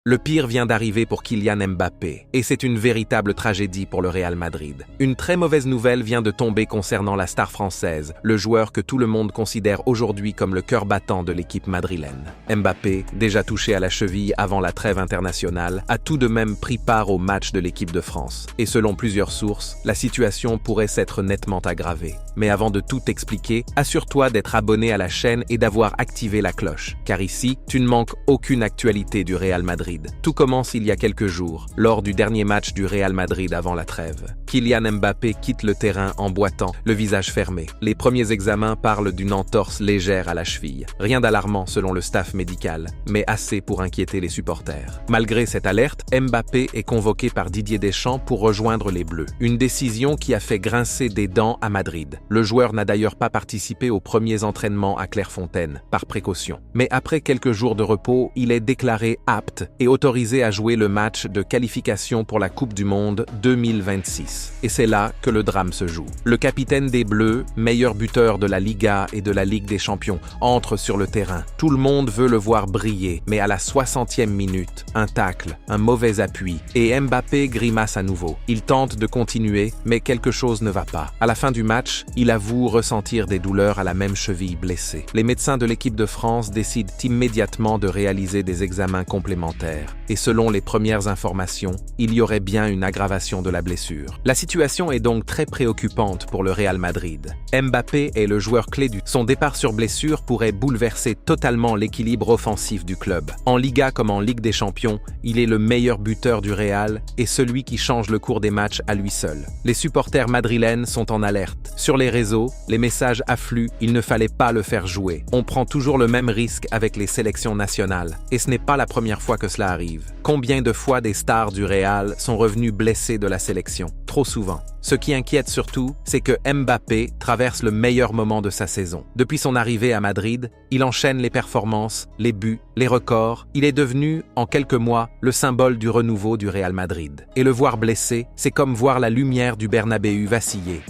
Le pire vient d'arriver pour Kylian Mbappé, et c'est une véritable tragédie pour le Real Madrid. Une très mauvaise nouvelle vient de tomber concernant la star française, le joueur que tout le monde considère aujourd'hui comme le cœur battant de l'équipe madrilène. Mbappé, déjà touché à la cheville avant la trêve internationale, a tout de même pris part au match de l'équipe de France. Et selon plusieurs sources, la situation pourrait s'être nettement aggravée. Mais avant de tout expliquer, assure-toi d'être abonné à la chaîne et d'avoir activé la cloche, car ici, tu ne manques aucune actualité du Real Madrid. Tout commence il y a quelques jours, lors du dernier match du Real Madrid avant la trêve. Kylian Mbappé quitte le terrain en boitant, le visage fermé. Les premiers examens parlent d'une entorse légère à la cheville. Rien d'alarmant selon le staff médical, mais assez pour inquiéter les supporters. Malgré cette alerte, Mbappé est convoqué par Didier Deschamps pour rejoindre les Bleus. Une décision qui a fait grincer des dents à Madrid. Le joueur n'a d'ailleurs pas participé aux premiers entraînements à Clairefontaine, par précaution. Mais après quelques jours de repos, il est déclaré apte et autorisé à jouer le match de qualification pour la Coupe du Monde 2026. Et c'est là que le drame se joue. Le capitaine des Bleus, meilleur buteur de la Liga et de la Ligue des Champions, entre sur le terrain. Tout le monde veut le voir briller, mais à la 60e minute, un tacle, un mauvais appui, et Mbappé grimace à nouveau. Il tente de continuer, mais quelque chose ne va pas. À la fin du match, il avoue ressentir des douleurs à la même cheville blessée. Les médecins de l'équipe de France décident immédiatement de réaliser des examens complémentaires. Et selon les premières informations, il y aurait bien une aggravation de la blessure. La situation est donc très préoccupante pour le Real Madrid. Mbappé est le joueur clé du. Son départ sur blessure pourrait bouleverser totalement l'équilibre offensif du club. En Liga comme en Ligue des Champions, il est le meilleur buteur du Real et celui qui change le cours des matchs à lui seul. Les supporters madrilènes sont en alerte. Sur les réseaux, les messages affluent, il ne fallait pas le faire jouer. On prend toujours le même risque avec les sélections nationales. Et ce n'est pas la première fois que cela arrive. Combien de fois des stars du Real sont revenus blessés de la sélection? Trop souvent. Ce qui inquiète surtout, c'est que Mbappé traverse le meilleur moment de sa saison. Depuis son arrivée à Madrid, il enchaîne les performances, les buts, les records. Il est devenu, en quelques mois, le symbole du renouveau du Real Madrid. Et le voir blessé, c'est comme voir la lumière du Bernabéu vaciller.